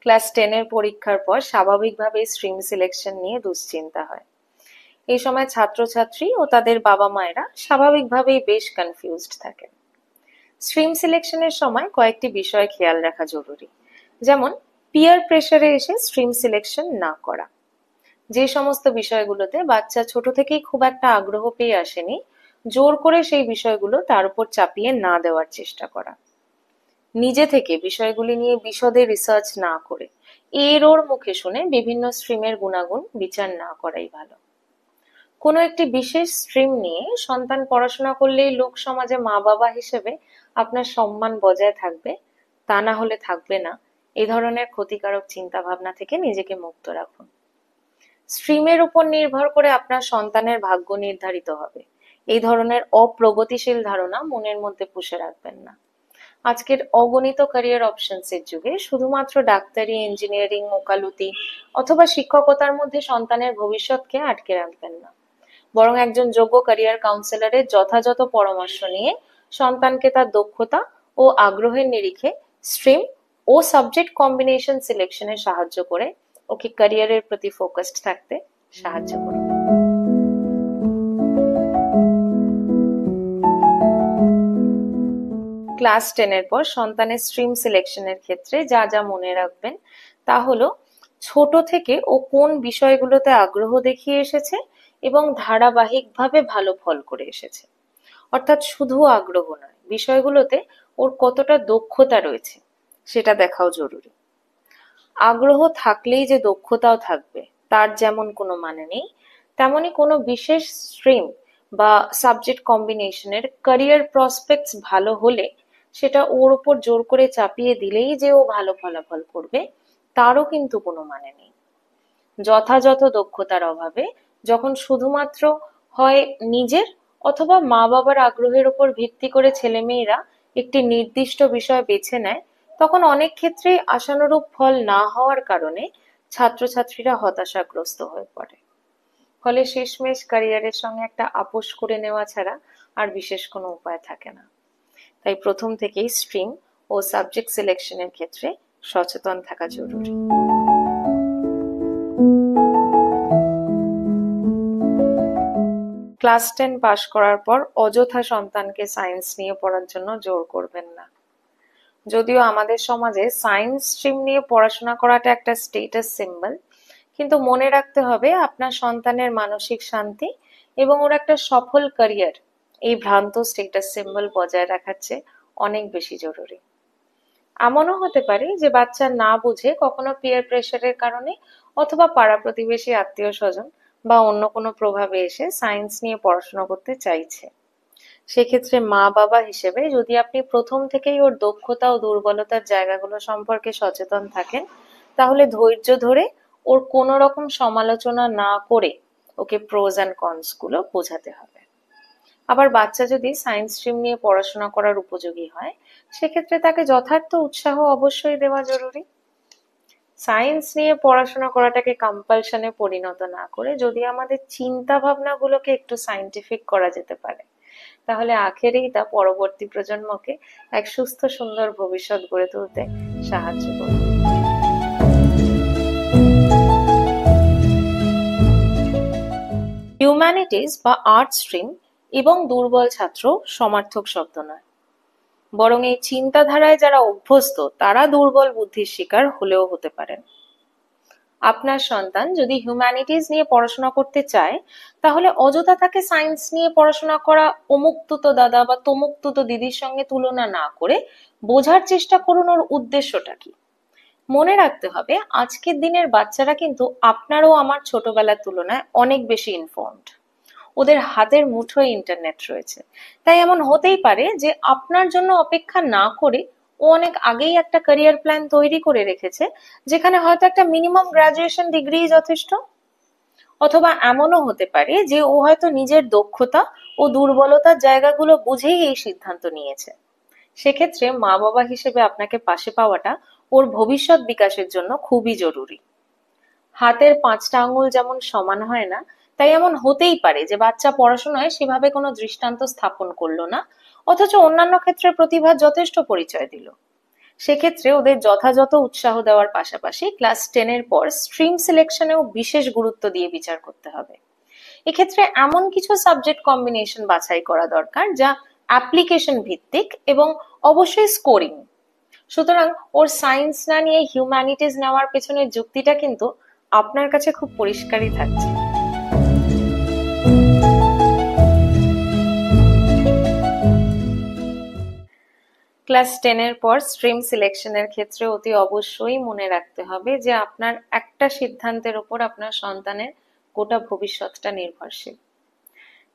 Class 10 এর পরীক্ষার পর স্বাভাবিকভাবেই স্ট্রিম সিলেকশন নিয়ে দুশ্চিন্তা হয়। এই সময় ছাত্রছাত্রী ও তাদের বাবা মায়েরা স্বাভাবিকভাবেই বেশ কনফিউজড থাকেন। স্ট্রিম সিলেকশনের সময় কয়েকটি বিষয় খেয়াল রাখা জরুরি, যেমন পিয়ার প্রেসারে এসে স্ট্রিম সিলেকশন না করা। যে সমস্ত বিষয়গুলোতে বাচ্চা ছোট থেকেই খুব একটা আগ্রহ পেয়ে আসেনি, জোর করে সেই বিষয়গুলো তার উপর চাপিয়ে না দেওয়ার চেষ্টা করা। নিজে থেকে বিষয়গুলি নিয়ে বিশদে রিসার্চ না করে এর ওর মুখে শুনে বিভিন্ন স্ট্রিমের গুণাগুণ বিচার না করাই ভালো। কোনো একটি বিশেষ স্ট্রিম নিয়ে সন্তান পড়াশোনা করলেই লোক সমাজে মা বাবা হিসেবে আপনার সম্মান বজায় থাকবে, তা না হলে থাকবে না, এই ধরনের ক্ষতিকারক চিন্তা ভাবনা থেকে নিজেকে মুক্ত রাখুন। স্ট্রিমের উপর নির্ভর করে আপনার সন্তানের ভাগ্য নির্ধারিত হবে, এই ধরনের অপ্রগতিশীল ধারণা মনের মধ্যে পুষে রাখবেন না। আজকের অগণিত ক্যারিয়ার অপশনস এর যুগে শুধুমাত্র ডাক্তারি, ইঞ্জিনিয়ারিং, ওকালতি অথবা শিক্ষকতার মধ্যে সন্তানের ভবিষ্যৎকে আটকে রাখবেন না, বরং একজন যোগ্য ক্যারিয়ার কাউন্সিলরের যথাযথ পরামর্শ নিয়ে সন্তানকে তার দক্ষতা ও আগ্রহের নিরিখে স্ট্রিম ও সাবজেক্ট কম্বিনেশন সিলেকশনে সাহায্য করে ওকে ক্যারিয়ারের প্রতি ফোকাসড থাকতে সাহায্য করুন। ক্লাস 10 এর পর সন্তানের স্ট্রিম সিলেকশনের ক্ষেত্রে যা যা মনে রাখবেন তা হলো, ছোট থেকে ও কোন বিষয়গুলোতে আগ্রহ দেখিয়ে এসেছে এবং ধারাবাহিকভাবে ভালো ফল করে এসেছে। অর্থাৎ শুধু আগ্রহ নয়, বিষয়গুলোতে ওর কতটা দক্ষতা রয়েছে সেটা দেখাও জরুরি। আগ্রহ থাকলেই যে দক্ষতাও থাকবে তার যেমন কোনো মানে নেই, তেমনি কোনো বিশেষ স্ট্রিম বা সাবজেক্ট কম্বিনেশনের ক্যারিয়ার প্রসপেক্টস ভালো হলে সেটা ওর উপর জোর করে চাপিয়ে দিলেই যে ও ভালো ফলাফল করবে তারও কিন্তু কোনো মানে নেই। যথাযথ দক্ষতার অভাবে যখন শুধুমাত্র হয় নিজের অথবা মা বাবার আগ্রহের উপর ভিত্তি করে ছেলেমেয়েরা একটি নির্দিষ্ট বিষয় বেছে নেয়, তখন অনেক ক্ষেত্রেই আশানুরূপ ফল না হওয়ার কারণে ছাত্রছাত্রীরা হতাশাগ্রস্ত হয়ে পড়ে। ফলে শেষমেশ ক্যারিয়ারের সঙ্গে একটা আপোষ করে নেওয়া ছাড়া আর বিশেষ কোনো উপায় থাকে না। তাই প্রথম থেকেই স্ট্রিম ও সাবজেক্ট সিলেকশনের ক্ষেত্রে সচেতন থাকা জরুরি। ক্লাস 10 পাশ করার পর অযথা সন্তানকে সায়েন্স নিয়ে পড়ার জন্য জোর করবেন না। যদিও আমাদের সমাজে সায়েন্স স্ট্রিম নিয়ে পড়াশোনা করাটা একটা স্টেটাস সিম্বল, কিন্তু মনে রাখতে হবে আপনার সন্তানের মানসিক শান্তি এবং ওর একটা সফল ক্যারিয়ার এই ভ্রান্ত স্টেটাস সিম্বল বজায় রাখার চেয়ে অনেক বেশি জরুরি। এমনও হতে পারে যে বাচ্চা না বুঝে কখনো পিয়ার প্রেসারের কারণে অথবা পাড়া প্রতিবেশী, আত্মীয় স্বজন বা অন্য কোনো প্রভাবে এসে সায়েন্স নিয়ে পড়াশোনা করতে চাইছে। সেক্ষেত্রে মা বাবা হিসেবে যদি আপনি প্রথম থেকেই ওর দক্ষতা ও দুর্বলতার জায়গাগুলো সম্পর্কে সচেতন থাকেন, তাহলে ধৈর্য ধরে ওর কোনো রকম সমালোচনা না করে ওকে প্রোজ অ্যান্ড কনস গুলো বোঝাতে হবে। আবার বাচ্চা যদি সায়েন্স স্ট্রিম নিয়ে পড়াশোনা করার উপযোগী হয়, সেক্ষেত্রে তাকে যথার্থ উৎসাহ অবশ্যই দেওয়া জরুরি। সায়েন্স নিয়ে পড়াশোনা করাটাকে কম্পালশনে পরিণত না করে যদি আমাদের চিন্তা ভাবনাগুলোকে একটু সায়েন্টিফিক করা যেতে পারে, তাহলে আখেরেই তা পরবর্তী প্রজন্মকে এক সুস্থ সুন্দর ভবিষ্যৎ গড়ে তুলতে সাহায্য করবে। হিউম্যানিটিজ বা আর্ট স্ট্রিম এবং দুর্বল ছাত্র সমার্থক শব্দ নয়, বরং এই চিন্তাধারায় যারা অভ্যস্ত তারা দুর্বল বুদ্ধির শিকার হলেও হতে পারেন। আপনার সন্তান যদি হিউম্যানিটিজ নিয়ে পড়াশোনা করতে চায়, তাহলে অযথা তাকে সায়েন্স নিয়ে পড়াশোনা করা অমুক তুতো দাদা বা তমুক তুতো দিদির সঙ্গে তুলনা না করে বোঝার চেষ্টা করুন ওর উদ্দেশ্যটা কি। মনে রাখতে হবে আজকের দিনের বাচ্চারা কিন্তু আপনার ও আমার ছোটবেলার তুলনায় অনেক বেশি ইনফর্মড। ওদের হাতের মুঠোয় ইন্টারনেট রয়েছে, তাই এমন হতেই পারে যে আপনার জন্য অপেক্ষা না করে ও অনেক আগেই একটা ক্যারিয়ার প্ল্যান তৈরি করে রেখেছে, যেখানে হয়তো একটা মিনিমাম গ্রাজুয়েশন ডিগ্রি যথেষ্ট। অথবা এমনও হতে পারে যে ও হয়তো নিজের দক্ষতা ও দুর্বলতার জায়গাগুলো বুঝেই এই সিদ্ধান্ত নিয়েছে। সেক্ষেত্রে মা বাবা হিসেবে আপনাকে পাশে পাওয়াটা ওর ভবিষ্যৎ বিকাশের জন্য খুবই জরুরি। হাতের 5টা আঙুল যেমন সমান হয় না, তাই এমন হতেই পারে যে বাচ্চা পড়াশোনায় সেভাবে কোনো দৃষ্টান্ত স্থাপন করলো না, অথচ অন্যান্য ক্ষেত্রে প্রতিভার যথেষ্ট পরিচয় দিল। সেক্ষেত্রে ওদের যথাযথ উৎসাহ দেওয়ার পাশাপাশি ক্লাস 10 এর পর স্ট্রিম সিলেকশনেও বিশেষ গুরুত্ব দিয়ে বিচার করতে হবে। এক্ষেত্রে এমন কিছু সাবজেক্ট কম্বিনেশন বাছাই করা দরকার যা অ্যাপ্লিকেশন ভিত্তিক এবং অবশ্যই স্কোরিং। সুতরাং ওর সায়েন্স না নিয়ে হিউম্যানিটিজ নেওয়ার পেছনের যুক্তিটা কিন্তু আপনার কাছে খুব পরিষ্কারই থাকছে। ক্লাস 10 এর পর স্ট্রিম সিলেকশনের ক্ষেত্রে অতি অবশ্যই মনে রাখতে হবে যে আপনার একটা সিদ্ধান্তের উপর আপনার সন্তানের গোটা ভবিষ্যৎটা নির্ভরশীল।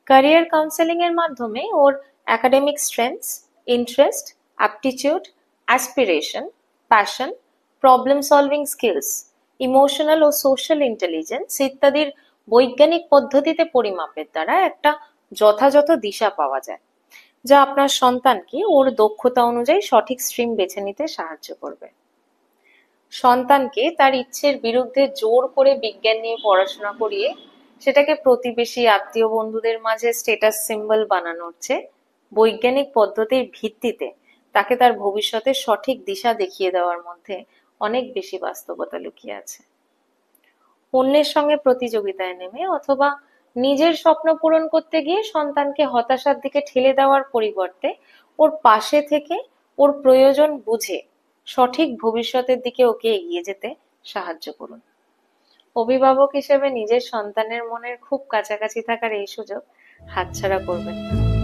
ক্যারিয়ার কাউন্সেলিং এর মাধ্যমে ওর academic strengths, interest, aptitude, aspiration, passion, problem solving skills, emotional ও সোশ্যাল ইন্টেলিজেন্স ইত্যাদির বৈজ্ঞানিক পদ্ধতিতে পরিমাপের দ্বারা একটা যথাযথ দিশা পাওয়া যায়, যা আপনার সন্তানকে ওর দক্ষতা অনুযায়ী সঠিক স্ট্রিম বেছে নিতে সাহায্য করবে। সন্তানকে তার ইচ্ছের বিরুদ্ধে জোর করে বিজ্ঞান নিয়ে পড়াশোনা করিয়ে সেটাকে প্রতিবেশী, আত্মীয়, বন্ধুদের মাঝে স্টেটাস সিম্বল বানানোর চেয়ে বৈজ্ঞানিক পদ্ধতির ভিত্তিতে তাকে তার ভবিষ্যতের সঠিক দিশা দেখিয়ে দেওয়ার মধ্যে অনেক বেশি বাস্তবতা লুকিয়ে আছে। অন্যের সঙ্গে প্রতিযোগিতায় নেমে অথবা নিজের স্বপ্ন পূরণ করতে গিয়ে সন্তানকে হতাশার দিকে ঠেলে দেওয়ার পরিবর্তে ওর পাশে থেকে ওর প্রয়োজন বুঝে সঠিক ভবিষ্যতের দিকে ওকে এগিয়ে যেতে সাহায্য করুন। অভিভাবক হিসেবে নিজের সন্তানের মনের খুব কাছাকাছি থাকার এই সুযোগ হাতছাড়া করবেন না।